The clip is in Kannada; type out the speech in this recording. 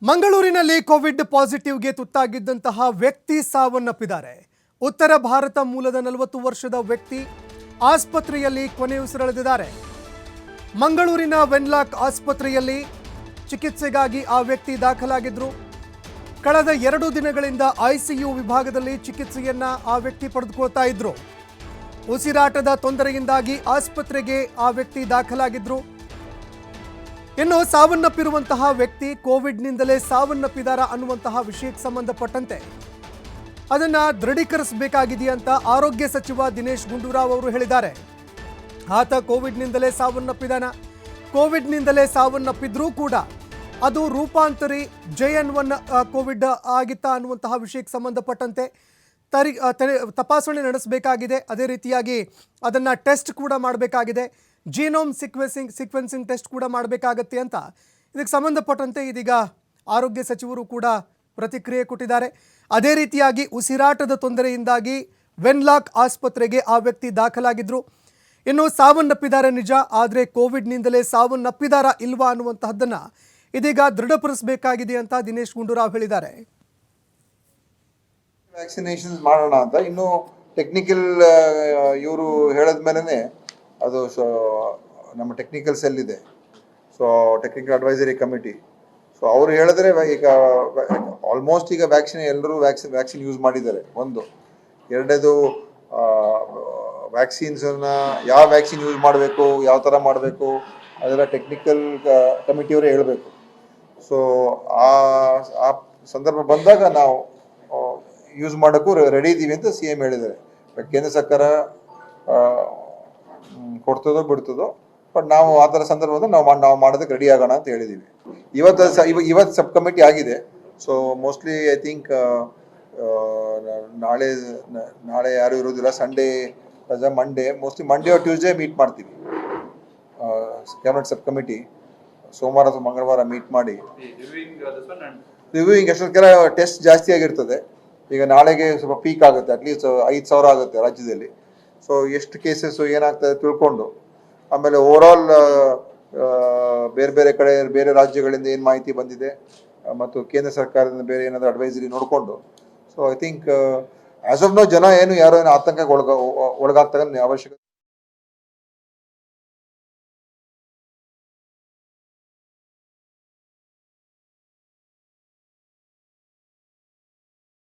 ಮಂಗಳೂರಿನಲ್ಲಿ ಕೋವಿಡ್ ಪಾಸಿಟಿವ್ಗೆ ತುತ್ತಾಗಿದ್ದಂತಹ ವ್ಯಕ್ತಿ ಸಾವನ್ನಪ್ಪಿದ್ದಾರೆ. ಉತ್ತರ ಭಾರತ ಮೂಲದ 40 ವರ್ಷದ ವ್ಯಕ್ತಿ ಆಸ್ಪತ್ರೆಯಲ್ಲಿ ಕೊನೆಯುಸಿರೆಳೆದಿದ್ದಾರೆ. ಮಂಗಳೂರಿನ ವೆನ್ಲಾಕ್ ಆಸ್ಪತ್ರೆಯಲ್ಲಿ ಚಿಕಿತ್ಸೆಗಾಗಿ ಆ ವ್ಯಕ್ತಿ ದಾಖಲಾಗಿದ್ರು. ಕಳೆದ 2 ದಿನಗಳಿಂದ ಐಸಿಯು ವಿಭಾಗದಲ್ಲಿ ಚಿಕಿತ್ಸೆಯನ್ನ ಆ ವ್ಯಕ್ತಿ ಪಡೆದುಕೊಳ್ತಾ ಇದ್ರು. ಉಸಿರಾಟದ ತೊಂದರೆಯಿಂದಾಗಿ ಆಸ್ಪತ್ರೆಗೆ ಆ ವ್ಯಕ್ತಿ ದಾಖಲಾಗಿದ್ರು. ಇನ್ನು ಸಾವನ್ನಪ್ಪಿರುವಂತಹ ವ್ಯಕ್ತಿ ಕೋವಿಡ್ನಿಂದಲೇ ಸಾವನ್ನಪ್ಪಿದಾರ ಅನ್ನುವಂತಹ ವಿಷಯಕ್ಕೆ ಸಂಬಂಧಪಟ್ಟಂತೆ ಅದನ್ನು ದೃಢೀಕರಿಸಬೇಕಾಗಿದೆಯಂತ ಆರೋಗ್ಯ ಸಚಿವ ದಿನೇಶ್ ಗುಂಡೂರಾವ್ ಅವರು ಹೇಳಿದ್ದಾರೆ. ಆತ ಕೋವಿಡ್ನಿಂದಲೇ ಸಾವನ್ನಪ್ಪಿದಾನ. ಕೋವಿಡ್ನಿಂದಲೇ ಸಾವನ್ನಪ್ಪಿದ್ರೂ ಕೂಡ ಅದು ರೂಪಾಂತರಿ JN1 ಕೋವಿಡ್ ಆಗಿತ್ತಾ ಅನ್ನುವಂತಹ ವಿಷಯಕ್ಕೆ ಸಂಬಂಧಪಟ್ಟಂತೆ ತಪಾಸಣೆ ನಡೆಸಬೇಕಾಗಿದೆ. ಅದೇ ರೀತಿಯಾಗಿ ಅದನ್ನು ಟೆಸ್ಟ್ ಕೂಡ ಮಾಡಬೇಕಾಗಿದೆ. ಜೀನೋಮ್ ಸೀಕ್ವೆನ್ಸಿಂಗ್ ಟೆಸ್ಟ್ ಕೂಡ ಮಾಡಬೇಕಾಗತ್ತೆ ಅಂತ ಇದಕ್ಕೆ ಸಂಬಂಧಪಟ್ಟಂತೆ ಇದೀಗ ಆರೋಗ್ಯ ಸಚಿವರು ಕೂಡ ಪ್ರತಿಕ್ರಿಯೆ ಕೊಟ್ಟಿದ್ದಾರೆ. ಅದೇ ರೀತಿಯಾಗಿ ಉಸಿರಾಟದ ತೊಂದರೆಯಿಂದಾಗಿ ವೆನ್ಲಾಕ್ ಆಸ್ಪತ್ರೆಗೆ ಆ ವ್ಯಕ್ತಿ ದಾಖಲಾಗಿದ್ರು. ಇನ್ನು ಸಾವನ್ನಪ್ಪಿದ್ದಾರೆ ನಿಜ, ಆದರೆ ಕೋವಿಡ್ನಿಂದಲೇ ಸಾವನ್ನಪ್ಪಿದಾರಾ ಇಲ್ವಾ ಅನ್ನುವಂತಹದ್ದನ್ನು ಇದೀಗ ದೃಢಪಡಿಸಬೇಕಾಗಿದೆ ಅಂತ ದಿನೇಶ್ ಗುಂಡೂರಾವ್ ಹೇಳಿದ್ದಾರೆ. ವ್ಯಾಕ್ಸಿನೇಷನ್ ಮಾಡೋಣ ಅಂತ ಇನ್ನು ಟೆಕ್ನಿಕಲ್ ಇವರು ಹೇಳಿದ ಮೇಲೆನೆ ಅದು ನಮ್ಮ ಟೆಕ್ನಿಕಲ್ ಸೆಲ್ ಇದೆ, so technical advisory committee. So ಅವರು ಹೇಳಿದ್ರೆ ಈಗ ಆಲ್ಮೋಸ್ಟ್ ಈಗ ಎಲ್ಲರೂ ವ್ಯಾಕ್ಸಿನ್ ಯೂಸ್ ಮಾಡಿದ್ದಾರೆ. ಒಂದು ಎರಡನೇದು ವ್ಯಾಕ್ಸಿನ್ಸನ್ನು ಯಾವ ವ್ಯಾಕ್ಸಿನ್ ಯೂಸ್ ಮಾಡಬೇಕು, ಯಾವ ಥರ ಮಾಡಬೇಕು ಅದೆಲ್ಲ ಟೆಕ್ನಿಕಲ್ ಕಮಿಟಿಯವರೇ ಹೇಳಬೇಕು. ಸೊ ಆ ಸಂದರ್ಭ ಬಂದಾಗ ನಾವು ಯೂಸ್ ಮಾಡೋಕ್ಕೂ ರೆಡಿ ಇದ್ದೀವಿ ಅಂತ CM ಹೇಳಿದ್ದಾರೆ. ಕೇಂದ್ರ ಸರ್ಕಾರ ಕೊಡ್ತದೋ ಬಿಡ್ತದೋ, ಬಟ್ ನಾವು ಆ ಥರ ಸಂದರ್ಭದಲ್ಲಿ ನಾವು ಮಾಡೋದಕ್ಕೆ ರೆಡಿ ಆಗೋಣ ಅಂತ ಹೇಳಿದ್ದೀವಿ. ಇವತ್ತು ಸಬ್ ಕಮಿಟಿ ಆಗಿದೆ. ಸೊ ಮೋಸ್ಟ್ಲಿ ಐ ಥಿಂಕ್ ನಾಳೆ ಯಾರು ಇರೋದಿಲ್ಲ, ಸಂಡೇ ರಜಾ, mostly Monday or Tuesday meet ಮಾಡ್ತೀವಿ. ಕ್ಯಾಬಿನೆಟ್ ಸಬ್ ಕಮಿಟಿ ಸೋಮವಾರ ಅಥವಾ ಮಂಗಳವಾರ ಮೀಟ್ ಮಾಡಿ ರಿವ್ಯೂಯಿಂಗ್ ಎಷ್ಟೊತ್ತಿಗೆಲ್ಲ ಟೆಸ್ಟ್ ಜಾಸ್ತಿ ಆಗಿರ್ತದೆ. ಈಗ ನಾಳೆಗೆ ಸ್ವಲ್ಪ ಪೀಕ್ ಆಗುತ್ತೆ, ಅಟ್ಲೀಸ್ಟ್ 5,000 ಆಗುತ್ತೆ ರಾಜ್ಯದಲ್ಲಿ. ಸೊ ಎಷ್ಟು ಕೇಸಸ್ ಏನಾಗ್ತದೆ ತಿಳ್ಕೊಂಡು ಆಮೇಲೆ ಓವರಾಲ್ ಬೇರೆ ಬೇರೆ ಕಡೆ ಬೇರೆ ರಾಜ್ಯಗಳಿಂದ ಏನು ಮಾಹಿತಿ ಬಂದಿದೆ ಮತ್ತು ಕೇಂದ್ರ ಸರ್ಕಾರದಿಂದ ಬೇರೆ ಏನಾದರೂ ಅಡ್ವೈಸರಿ ನೋಡಿಕೊಂಡು, so I think as of now ಯಾರು ಆತಂಕಕ್ಕೆ ಒಳಗಾಗ್ತಕ್ಕಂಥ ಅವಶ್ಯಕತೆ